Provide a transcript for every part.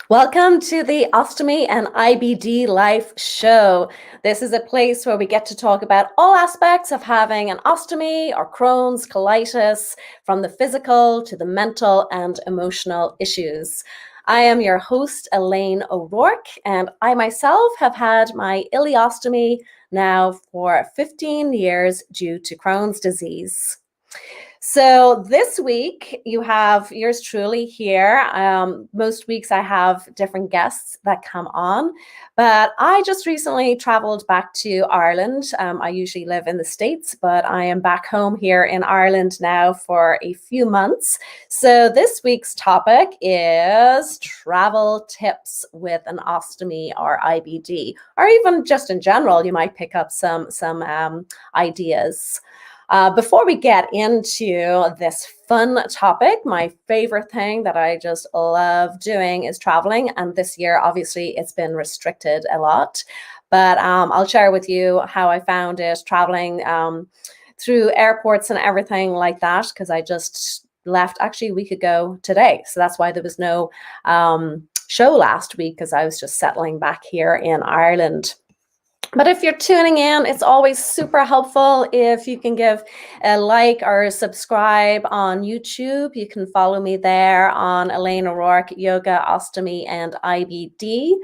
Welcome to the Ostomy and IBD Life Show. This is a place where we get to talk about all aspects of having an ostomy or Crohn's colitis, from the physical to the mental and emotional issues. I am your host, Elaine O'Rourke, and I myself have had my ileostomy now for 15 years due to Crohn's disease. So this week you have yours truly here. Most weeks I have different guests that come on, but I just recently traveled back to Ireland. I usually live in the States, but I am back home here in Ireland now for a few months. So this week's topic is travel tips with an ostomy or IBD, or even just in general, you might pick up some ideas. Before we get into this fun topic, my favorite thing that I just love doing is traveling. And this year, obviously, it's been restricted a lot. But I'll share with you how I found it traveling through airports and everything like that, because I just left actually a week ago today. So that's why there was no show last week, because I was just settling back here in Ireland. But if you're tuning in, it's always super helpful if you can give a like or subscribe on YouTube. You can follow me there on Elaine O'Rourke, Yoga, Ostomy, and IBD.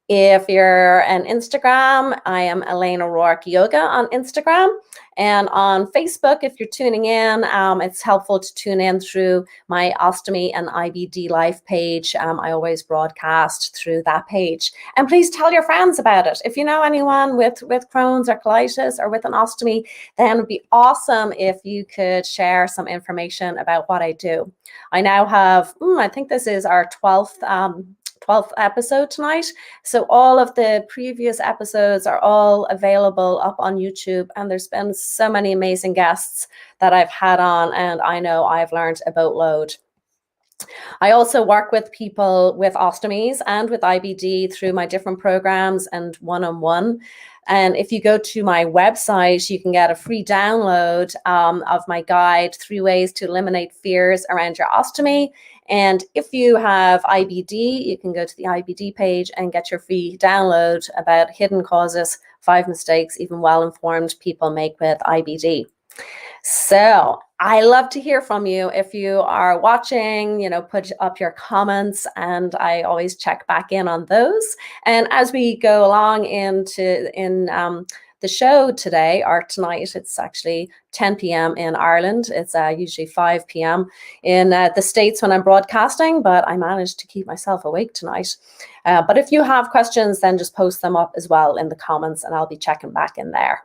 If you're on Instagram, I am Elaine O'Rourke Yoga on Instagram. And on Facebook, if you're tuning in, it's helpful to tune in through my Ostomy and IBD Life page. I always broadcast through that page. And please tell your friends about it. If you know anyone with Crohn's or colitis or with an ostomy, then it would be awesome if you could share some information about what I do. I now have, I think this is our 12th episode tonight. So all of the previous episodes are all available up on YouTube, and there's been so many amazing guests that I've had on, and I know I've learned a boatload. I also work with people with ostomies and with IBD through my different programs and one-on-one. And if you go to my website, you can get a free download of my guide, 3 ways to eliminate fears around your ostomy. And if you have IBD, you can go to the IBD page and get your free download about hidden causes, 5 mistakes even well-informed people make with IBD. So I love to hear from you. If you are watching, put up your comments, and I always check back in on those. And as we go along in the show today or tonight, it's actually 10 p.m. in Ireland. It's usually 5 p.m. in the States when I'm broadcasting, but I managed to keep myself awake tonight. But if you have questions, then just post them up as well in the comments, and I'll be checking back in there.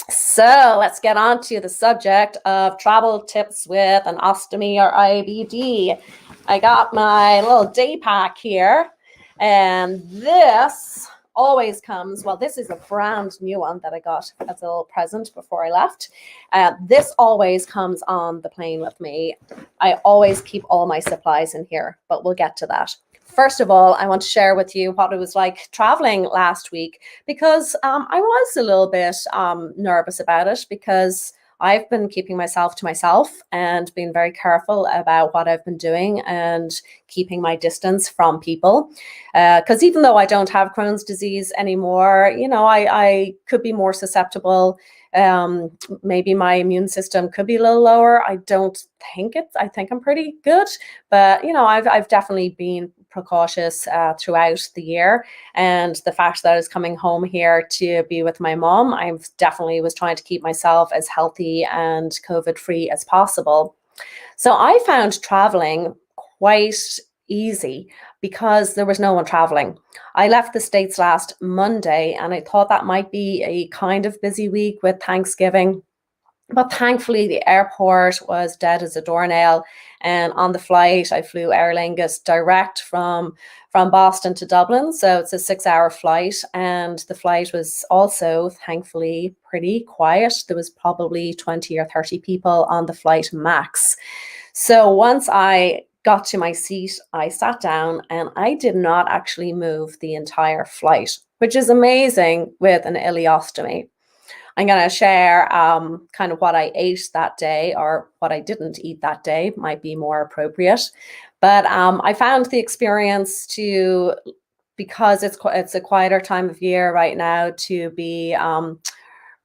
So let's get on to the subject of travel tips with an ostomy or IBD. I got my little day pack here, and this always comes, well, this is a brand new one that I got as a little present before I left. This always comes on the plane with me. I always keep all my supplies in here, but we'll get to that. First of all, I want to share with you what it was like traveling last week, because I was a little bit nervous about it, because I've been keeping myself to myself and being very careful about what I've been doing and keeping my distance from people. Because even though I don't have Crohn's disease anymore, I could be more susceptible. Maybe my immune system could be a little lower. I think I'm pretty good, but I've definitely been precautious throughout the year. And the fact that I was coming home here to be with my mom, I definitely was trying to keep myself as healthy and COVID-free as possible. So I found traveling quite easy because there was no one traveling. I left the States last Monday, and I thought that might be a kind of busy week with Thanksgiving. But thankfully, the airport was dead as a doornail. And on the flight, I flew Aer Lingus direct from Boston to Dublin. So it's a 6-hour flight. And the flight was also, thankfully, pretty quiet. There was probably 20 or 30 people on the flight max. So once I got to my seat, I sat down, and I did not actually move the entire flight, which is amazing with an ileostomy. I'm going to share kind of what I ate that day, or what I didn't eat that day might be more appropriate. But I found the experience to, because it's a quieter time of year right now, to be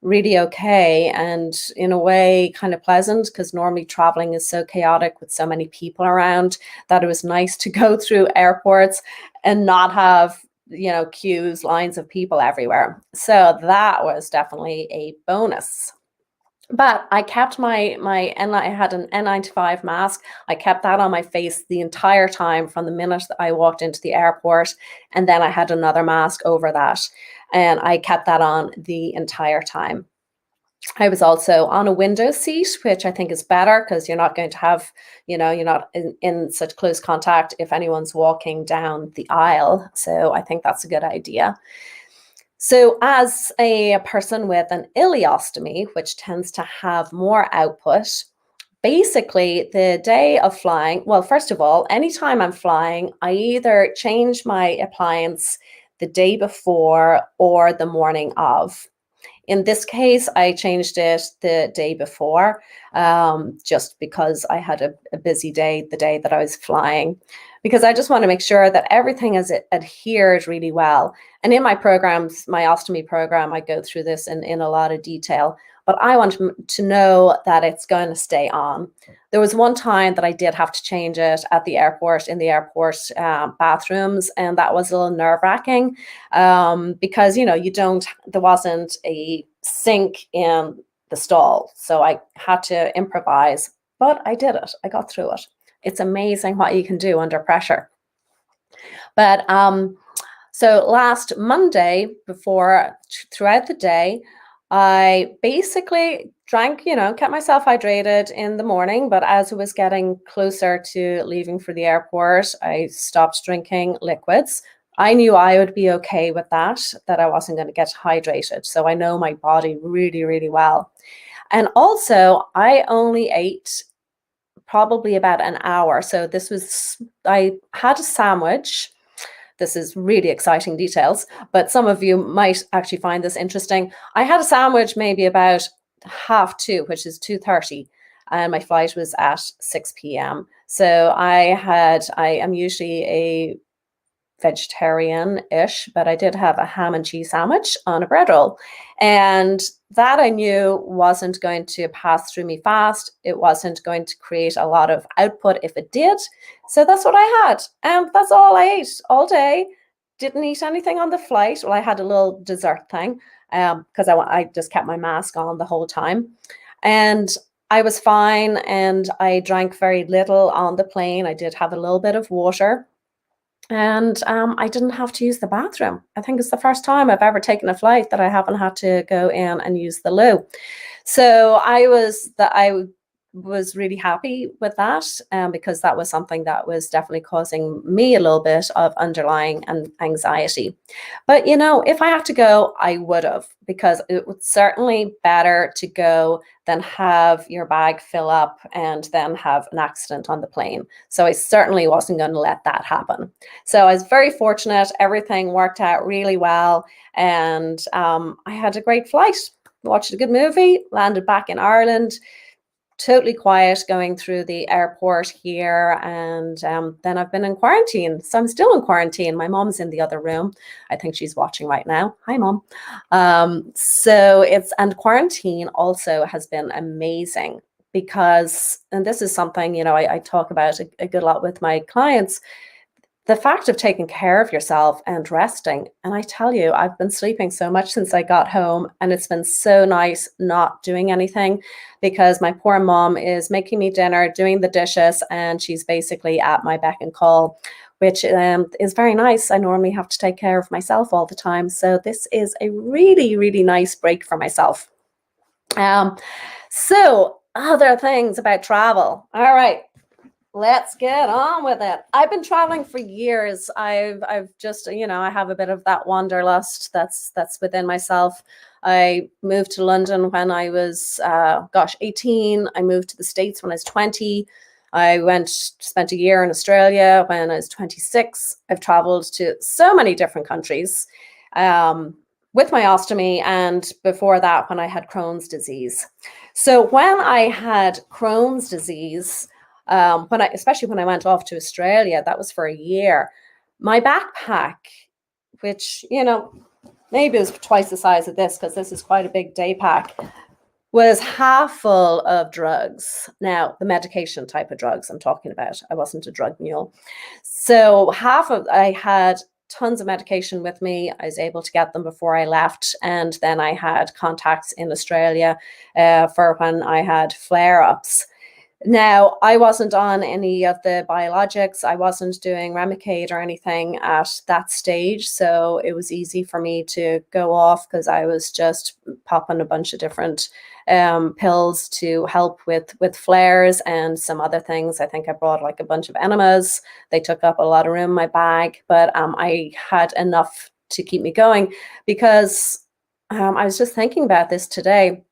really okay, and in a way kind of pleasant, because normally traveling is so chaotic with so many people around, that it was nice to go through airports and not have, you know, queues, lines of people everywhere. So that was definitely a bonus. But I kept I had an N95 mask. I kept that on my face the entire time from the minute that I walked into the airport. And then I had another mask over that. And I kept that on the entire time. I was also on a window seat, which I think is better, because you're not going to have, you know, you're not in such close contact if anyone's walking down the aisle. So I think that's a good idea. So as a person with an ileostomy, which tends to have more output, basically the day of flying, well, first of all, anytime I'm flying, I either change my appliance the day before or the morning of. In this case, I changed it the day before, just because I had a busy day the day that I was flying, because I just want to make sure that everything is adhered really well. And in my programs, my ostomy program, I go through this in a lot of detail, but I want to know that it's going to stay on. There was one time that I did have to change it at the airport, in the airport bathrooms, and that was a little nerve-wracking, because, you know, there wasn't a sink in the stall, so I had to improvise, but I did it. I got through it. It's amazing what you can do under pressure. But so last Monday, throughout the day, I basically drank, you know, kept myself hydrated in the morning, but as it was getting closer to leaving for the airport, I stopped drinking liquids. I knew I would be okay with that I wasn't going to get hydrated. So I know my body really, really well. And also, I only ate probably about an hour. So I had a sandwich. This is really exciting details, but some of you might actually find this interesting. I had a sandwich maybe about 2:30, which is 2:30, and my flight was at 6 p.m. So I am usually a vegetarian-ish, but I did have a ham and cheese sandwich on a bread roll. And that I knew wasn't going to pass through me fast. It wasn't going to create a lot of output if it did. So that's what I had. And that's all I ate all day. Didn't eat anything on the flight. Well, I had a little dessert thing, because I just kept my mask on the whole time. And I was fine, and I drank very little on the plane. I did have a little bit of water. And I didn't have to use the bathroom. I think it's the first time I've ever taken a flight that I haven't had to go in and use the loo. So I was really happy with that, because that was something that was definitely causing me a little bit of underlying anxiety. But, you know, if I had to go, I would have, because it was certainly better to go than have your bag fill up and then have an accident on the plane. So I certainly wasn't going to let that happen. So I was very fortunate. Everything worked out really well. And I had a great flight. Watched a good movie, landed back in Ireland, totally quiet going through the airport here. And then I've been in quarantine. So I'm still in quarantine. My mom's in the other room. I think she's watching right now. Hi, Mom. And quarantine also has been amazing, because, and this is something, you know, I talk about a good lot with my clients, the fact of taking care of yourself and resting. And I tell you, I've been sleeping so much since I got home, and it's been so nice not doing anything, because my poor mom is making me dinner, doing the dishes, and she's basically at my beck and call, which is very nice. I normally have to take care of myself all the time. So this is a really, really nice break for myself. So other things about travel. All right. Let's get on with it. I've been traveling for years. I've just, you know, I have a bit of that wanderlust that's within myself. I moved to London when I was, 18. I moved to the States when I was 20. I spent a year in Australia when I was 26. I've traveled to so many different countries. with my ostomy, and before that when I had Crohn's disease. So when I had Crohn's disease, especially when I went off to Australia, that was for a year. My backpack, which, maybe it was twice the size of this because this is quite a big day pack, was half full of drugs. Now, the medication type of drugs I'm talking about. I wasn't a drug mule. So I had tons of medication with me. I was able to get them before I left. And then I had contacts in Australia for when I had flare-ups. Now, I wasn't on any of the biologics. I wasn't doing Remicade or anything at that stage. So it was easy for me to go off because I was just popping a bunch of different pills to help with flares and some other things. I think I brought like a bunch of enemas. They took up a lot of room in my bag, but I had enough to keep me going because I was just thinking about this today.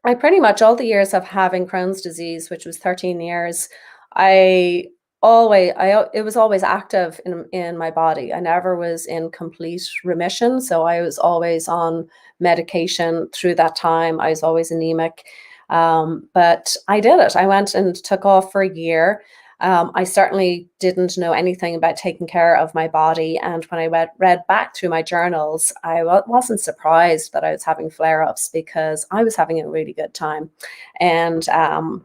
I pretty much all the years of having Crohn's disease, which was 13 years, it was always active in my body. I never was in complete remission. So I was always on medication through that time. I was always anemic. But I did it. I went and took off for a year. I certainly didn't know anything about taking care of my body. And when I read back through my journals, I wasn't surprised that I was having flare-ups because I was having a really good time. And I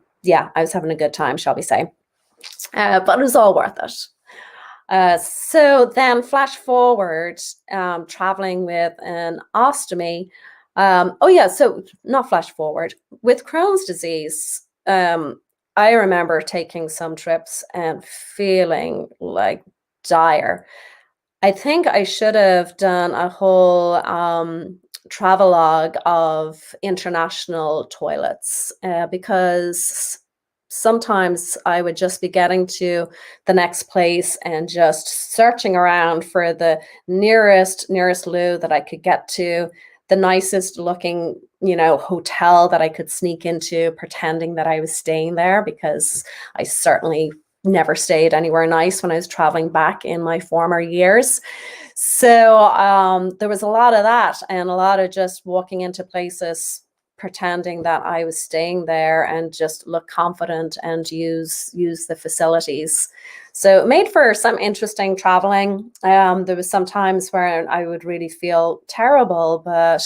was having a good time, shall we say. But it was all worth it. So then flash forward, traveling with an ostomy. So not flash forward. With Crohn's disease, I remember taking some trips and feeling like dire. I think I should have done a whole travelogue of international toilets because sometimes I would just be getting to the next place and just searching around for the nearest loo that I could get to, the nicest looking, hotel that I could sneak into, pretending that I was staying there because I certainly never stayed anywhere nice when I was traveling back in my former years. So there was a lot of that and a lot of just walking into places pretending that I was staying there and just look confident and use the facilities. So it made for some interesting traveling. There was some times where I would really feel terrible, but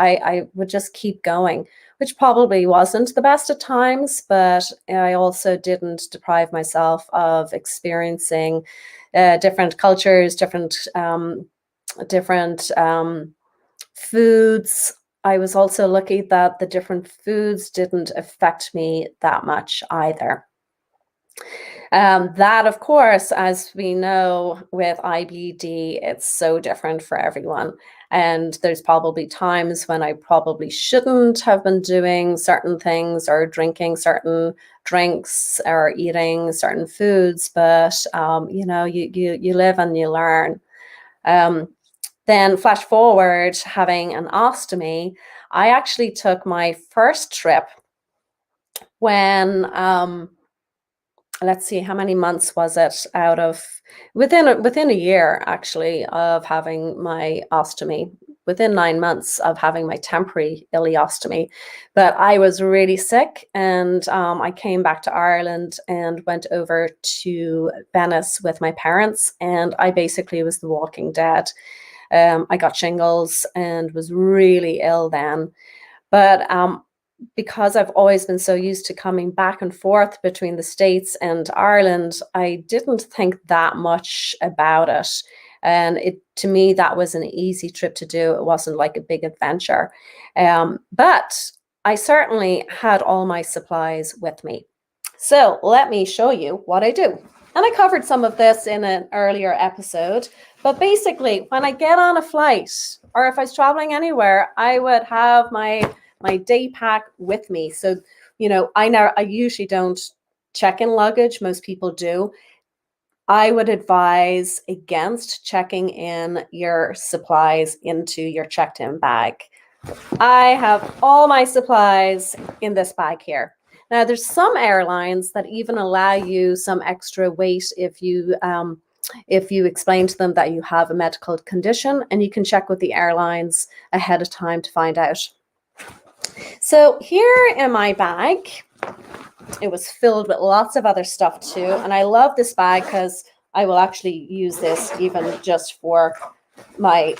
I would just keep going, which probably wasn't the best at times, but I also didn't deprive myself of experiencing different cultures, different foods. I was also lucky that the different foods didn't affect me that much either. That, of course, as we know with IBD, it's so different for everyone. And there's probably times when I probably shouldn't have been doing certain things or drinking certain drinks or eating certain foods, but you live and you learn. Then flash forward, having an ostomy, I actually took my first trip when, let's see, how many months was it out of, within a year actually of having my ostomy, within 9 months of having my temporary ileostomy. But I was really sick and I came back to Ireland and went over to Venice with my parents, and I basically was the walking dead. I got shingles and was really ill then. But because I've always been so used to coming back and forth between the States and Ireland, I didn't think that much about it. And to me, that was an easy trip to do. It wasn't like a big adventure. But I certainly had all my supplies with me. So let me show you what I do. And I covered some of this in an earlier episode, but basically when I get on a flight or if I was traveling anywhere, I would have my day pack with me. So, I usually don't check in luggage. Most people do. I would advise against checking in your supplies into your checked in bag. I have all my supplies in this bag here. Now, there's some airlines that even allow you some extra weight if you if you explain to them that you have a medical condition, and you can check with the airlines ahead of time to find out. So here in my bag, it was filled with lots of other stuff too. And I love this bag because I will actually use this even just for my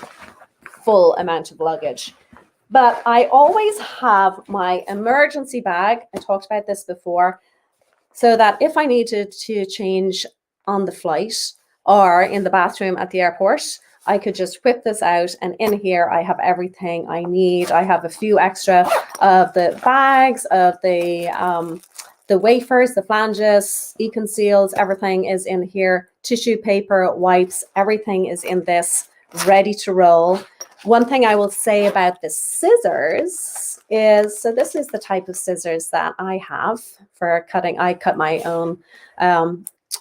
full amount of luggage. But I always have my emergency bag. I talked about this before, so that if I needed to change on the flight or in the bathroom at the airport, I could just whip this out, and in here I have everything I need. I have a few extra of the bags, of the wafers, the flanges, e-conceals, everything is in here. Tissue paper, wipes, everything is in this, ready to roll. One thing I will say about the scissors is, so this is the type of scissors that I have for cutting. I cut my own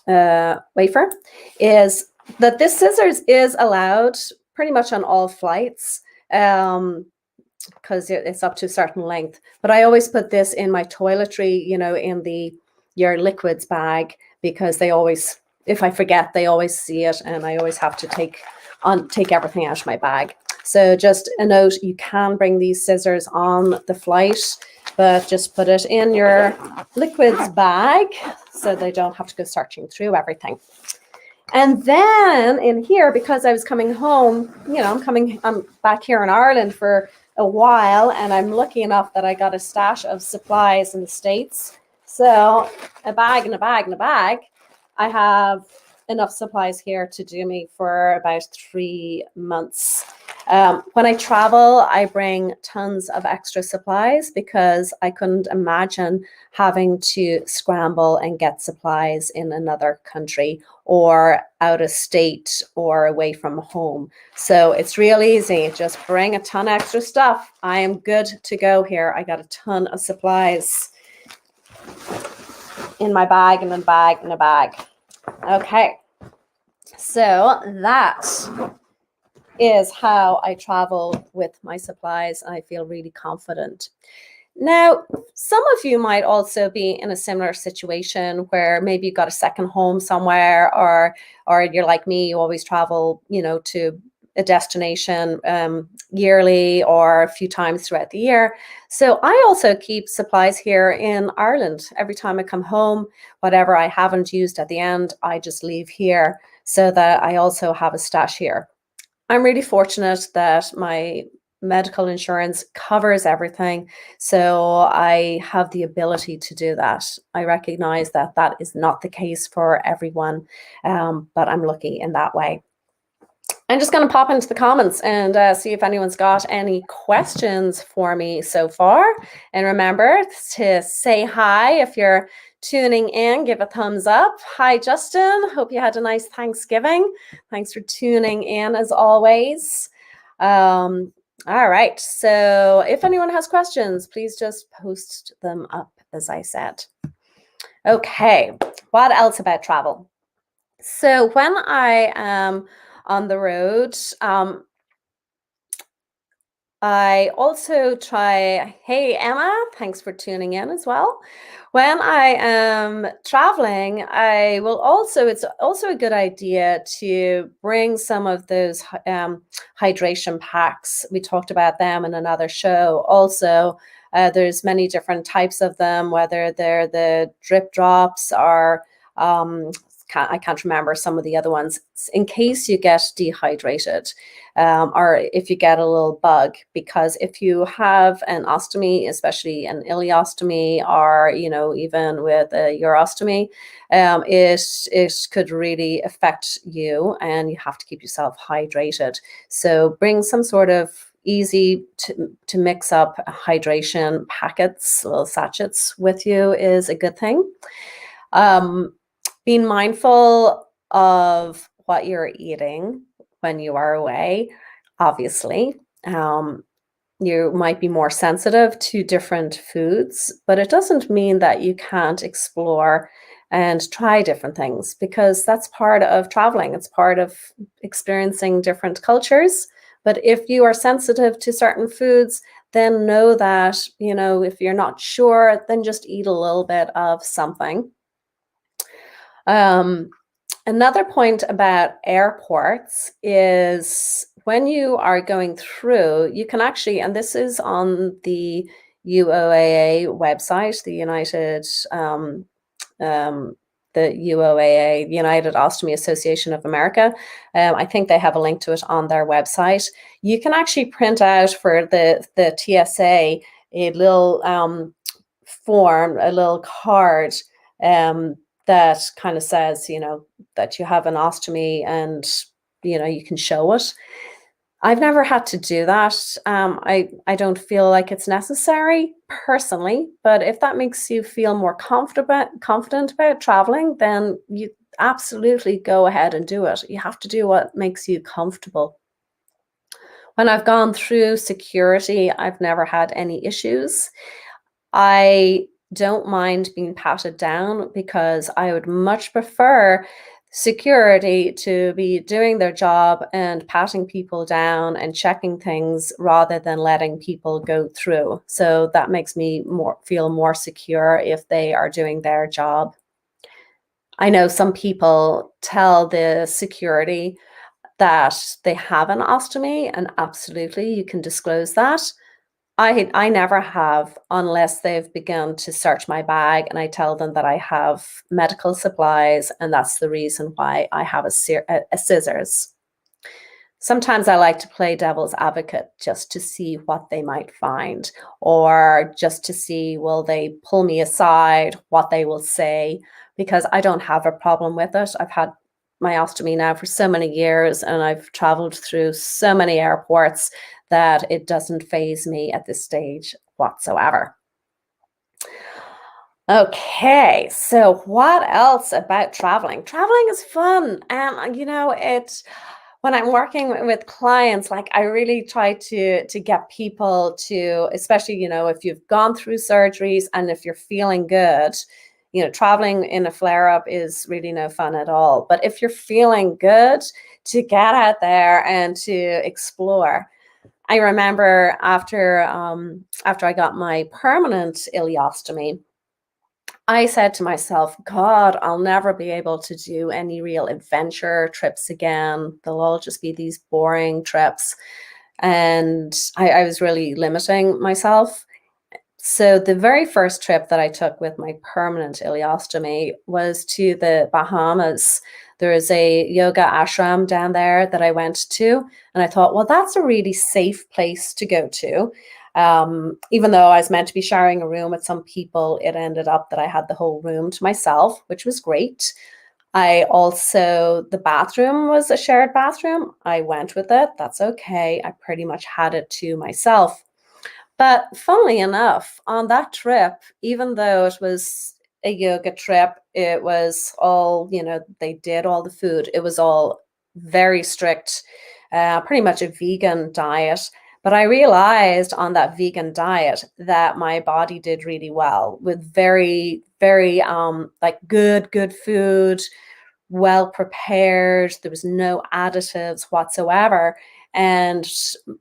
wafer, is that this scissors is allowed pretty much on all flights, because it's up to a certain length. But I always put this in my toiletry, you know, in your liquids bag, because they always, if I forget, they always see it, and I always have to take everything out of my bag. So just a note, you can bring these scissors on the flight, but just put it in your liquids bag so they don't have to go searching through everything. And then in here, because I was coming home, you know, I'm back here in Ireland for a while, and I'm lucky enough that I got a stash of supplies in the States. So a bag and a bag and a bag. I have enough supplies here to do me for about 3 months. When I travel, I bring tons of extra supplies because I couldn't imagine having to scramble and get supplies in another country or out of state or away from home. So it's real easy. Just bring a ton of extra stuff. I am good to go here. I got a ton of supplies in my bag and a bag and a bag. Okay, so that is how I travel with my supplies. I feel really confident. Now, some of you might also be in a similar situation where maybe you got a second home somewhere, or you're like me, you always travel, you know, to a destination yearly or a few times throughout the year. So I also keep supplies here in Ireland. Every time I come home, whatever I haven't used at the end, I just leave here, so that I also have a stash here. I'm really fortunate that my medical insurance covers everything, so I have the ability to do that. I recognize that that is not the case for everyone, but I'm lucky in that way. I'm just going to pop into the comments and see if anyone's got any questions for me so far. And remember to say hi if you're tuning in, give a thumbs up. Hi, Justin. Hope you had a nice Thanksgiving. Thanks for tuning in as always. All right. So if anyone has questions, please just post them up, as I said. Okay. What else about travel? So when I am on the road, I also try, hey Emma, thanks for tuning in as well. When I am traveling, I will also, it's also a good idea to bring some of those hydration packs. We talked about them in another show. Also, there's many different types of them, whether they're the drip drops or I can't remember some of the other ones, in case you get dehydrated, or if you get a little bug. Because if you have an ostomy, especially an ileostomy, or you know, even with a urostomy, it could really affect you, and you have to keep yourself hydrated. So bring some sort of easy to mix up hydration packets, little sachets with you is a good thing. Being mindful of what you're eating when you are away, obviously. You might be more sensitive to different foods, but it doesn't mean that you can't explore and try different things, because that's part of traveling. It's part of experiencing different cultures. But if you are sensitive to certain foods, then know that, you know, if you're not sure, then just eat a little bit of something. Another point about airports is when you are going through, you can actually, and this is on the UOAA website, um, um, the UOAA, United Ostomy Association of America. I think they have a link to it on their website. You can actually print out for the TSA a little form, a little card um, that kind of says, that you have an ostomy and, you can show it. I've never had to do that. I don't feel like it's necessary personally, but if that makes you feel more confident about traveling, then you absolutely go ahead and do it. You have to do what makes you comfortable. When I've gone through security, I've never had any issues. I don't mind being patted down because I would much prefer security to be doing their job and patting people down and checking things rather than letting people go through. So that makes me feel more secure if they are doing their job. I know some people tell the security that they have an ostomy, and absolutely you can disclose that. I never have unless they've begun to search my bag and I tell them that I have medical supplies and that's the reason why I have a scissors. Sometimes I like to play devil's advocate just to see what they might find, or just to see, will they pull me aside, what they will say, because I don't have a problem with it. I've had my ostomy now for so many years and I've traveled through so many airports that it doesn't faze me at this stage whatsoever. Okay, so what else about traveling? Traveling is fun. And when I'm working with clients, like I really try to get people to, especially, if you've gone through surgeries and if you're feeling good, traveling in a flare-up is really no fun at all. But if you're feeling good, to get out there and to explore. I remember after I got my permanent ileostomy, I said to myself, God, I'll never be able to do any real adventure trips again. They'll all just be these boring trips. And I was really limiting myself. So the very first trip that I took with my permanent ileostomy was to the Bahamas. There is a yoga ashram down there that I went to, and I thought, well, that's a really safe place to go to. Even though I was meant to be sharing a room with some people, it ended up that I had the whole room to myself, which was great. The bathroom was a shared bathroom. I went with it. That's okay. I pretty much had it to myself. But funnily enough, on that trip, even though it was a yoga trip, it was all, they did all the food. It was all very strict, pretty much a vegan diet. But I realized on that vegan diet that my body did really well with very, very like good food, well prepared. There was no additives whatsoever. And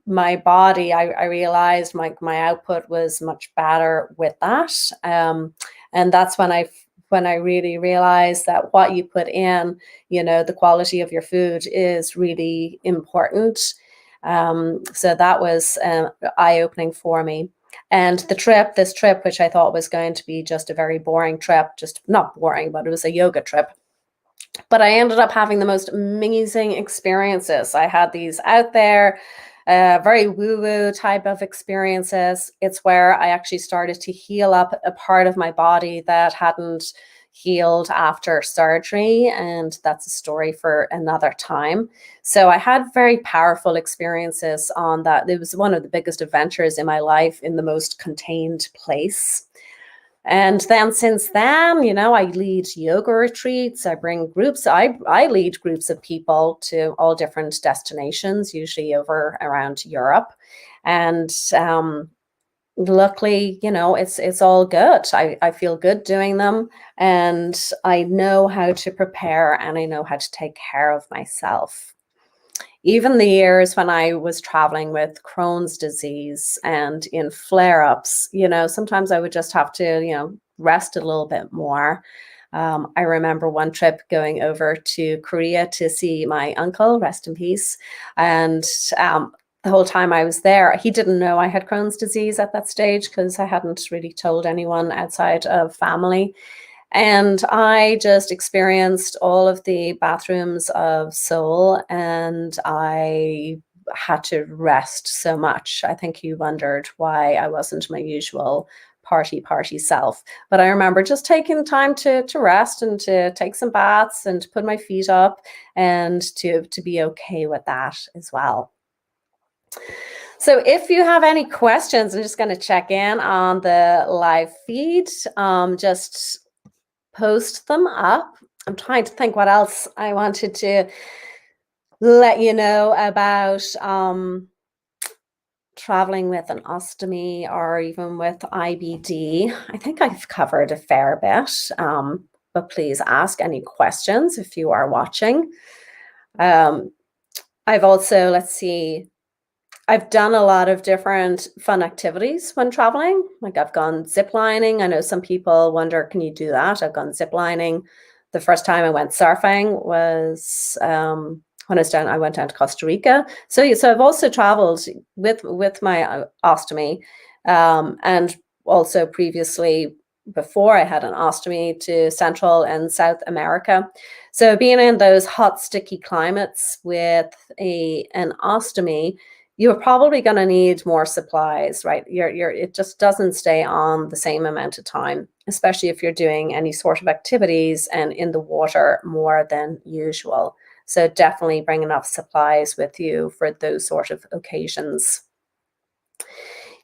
my body, I realized my output was much better with that. And that's when I really realized that what you put in, the quality of your food is really important. So that was eye-opening for me. And this trip, which I thought was going to be just a very boring trip, just not boring, but it was a yoga trip. But I ended up having the most amazing experiences. I had these out there, very woo-woo type of experiences. It's where I actually started to heal up a part of my body that hadn't healed after surgery, and that's a story for another time. So I had very powerful experiences on that. It was one of the biggest adventures in my life in the most contained place. And then since then, I lead yoga retreats. I bring groups. I lead groups of people to all different destinations, usually over around Europe. And luckily, it's all good. I feel good doing them, and I know how to prepare and I know how to take care of myself. Even the years when I was traveling with Crohn's disease and in flare-ups, sometimes I would just have to, rest a little bit more. I remember one trip going over to Korea to see my uncle, rest in peace. And the whole time I was there, he didn't know I had Crohn's disease at that stage because I hadn't really told anyone outside of family. And I just experienced all of the bathrooms of Seoul, and I had to rest so much. I think you wondered why I wasn't my usual party self. But I remember just taking time to rest and to take some baths and to put my feet up and to be okay with that as well. So if you have any questions, I'm just going to check in on the live feed. Just post them up. I'm trying to think what else I wanted to let you know about traveling with an ostomy or even with IBD. I think I've covered a fair bit, but please ask any questions if you are watching. I've also, let's see, I've done a lot of different fun activities when traveling. Like I've gone zip lining. I know some people wonder, can you do that? I've gone zip lining. The first time I went surfing was when I went down to Costa Rica. So I've also traveled with my ostomy, and also previously before I had an ostomy to Central and South America. So being in those hot, sticky climates with an ostomy, you're probably going to need more supplies, right? It just doesn't stay on the same amount of time, especially if you're doing any sort of activities and in the water more than usual. So definitely bring enough supplies with you for those sort of occasions.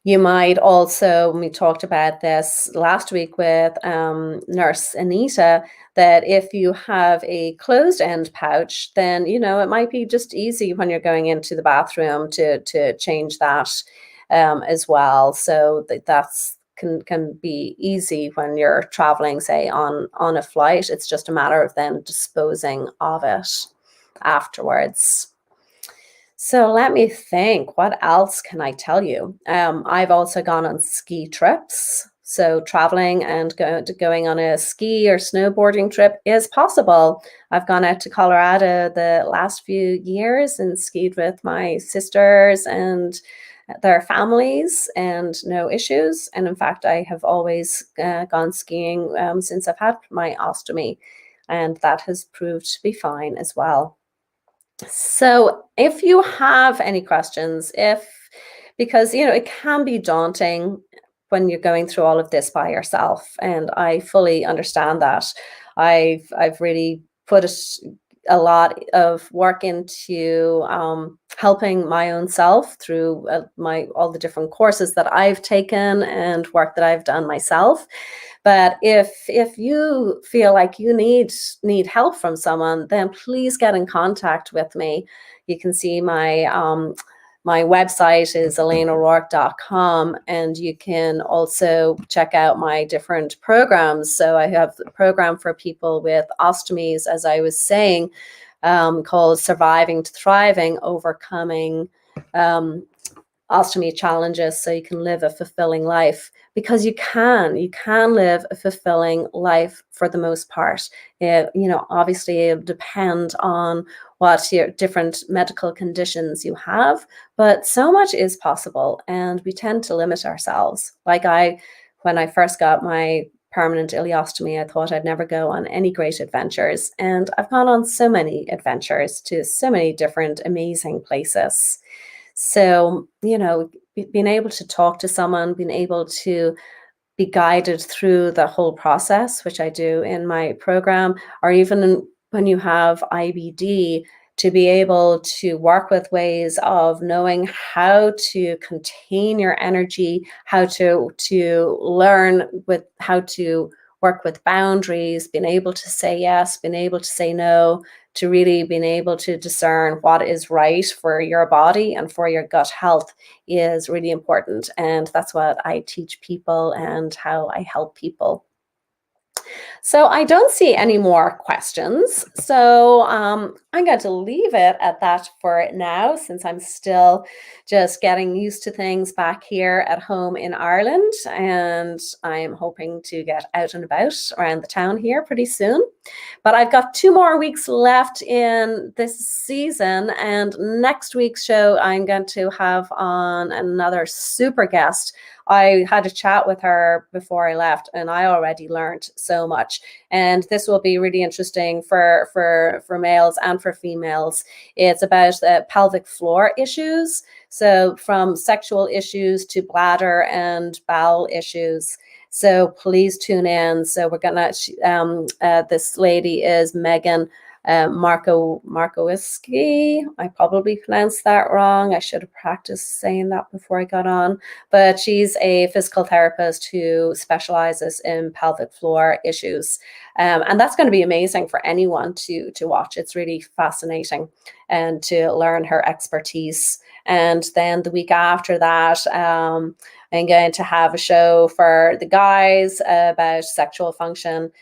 You might also, we talked about this last week with Nurse Anita, that if you have a closed end pouch, then, it might be just easy when you're going into the bathroom to change that as well. So that's can be easy when you're traveling, say, on a flight. It's just a matter of then disposing of it afterwards. So let me think, what else can I tell you? I've also gone on ski trips. So traveling and going on a ski or snowboarding trip is possible. I've gone out to Colorado the last few years and skied with my sisters and their families, and no issues. And in fact, I have always gone skiing since I've had my ostomy, and that has proved to be fine as well. So if you have any questions, because it can be daunting when you're going through all of this by yourself, and I fully understand that. I've really put a lot of work into helping my own self through all the different courses that I've taken and work that I've done myself. But if you feel like you need help from someone, then please get in contact with me. You can see my website is ElaineO'Rourke.com, and you can also check out my different programs. So I have a program for people with ostomies, as I was saying, called Surviving to Thriving, Overcoming Ostomy Challenges so you can live a fulfilling life. Because you can live a fulfilling life for the most part. Obviously it'll depend on what your different medical conditions you have, but so much is possible, and we tend to limit ourselves. Like when I first got my permanent ileostomy, I thought I'd never go on any great adventures, and I've gone on so many adventures to so many different amazing places. So, being able to talk to someone, being able to be guided through the whole process, which I do in my program, or even when you have IBD, to be able to work with ways of knowing how to contain your energy, how to learn with how to work with boundaries, being able to say yes, being able to say no, to really being able to discern what is right for your body and for your gut health is really important. And that's what I teach people and how I help people. So I don't see any more questions. So I'm going to leave it at that for now, since I'm still just getting used to things back here at home in Ireland. And I'm hoping to get out and about around the town here pretty soon. But I've got 2 more weeks left in this season. And next week's show, I'm going to have on another super guest. I had a chat with her before I left, and I already learned so much. And this will be really interesting for males and for females. It's about pelvic floor issues. So from sexual issues to bladder and bowel issues. So please tune in. So we're gonna, this lady is Megan Markowski. I probably pronounced that wrong. I should have practiced saying that before I got on. But she's a physical therapist who specializes in pelvic floor issues. And that's going to be amazing for anyone to watch. It's really fascinating and to learn her expertise. And then the week after that, I'm going to have a show for the guys about sexual function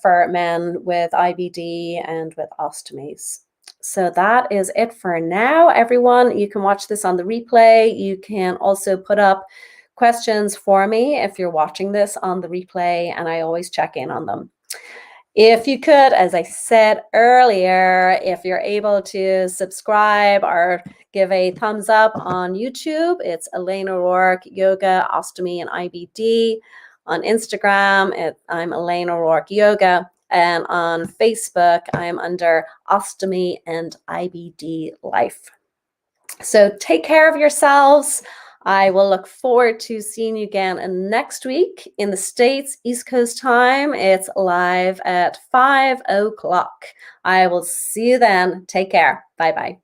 for men with IBD and with ostomies. So that is it for now, everyone. You can watch this on the replay. You can also put up questions for me if you're watching this on the replay, and I always check in on them. If you could, as I said earlier, if you're able to subscribe or give a thumbs up on YouTube, it's Elaine O'Rourke Yoga, Ostomy, and IBD. On Instagram, I'm Elaine O'Rourke Yoga. And on Facebook, I'm under Ostomy and IBD Life. So take care of yourselves. I will look forward to seeing you again next week in the States, East Coast time. It's live at 5 o'clock. I will see you then. Take care. Bye-bye.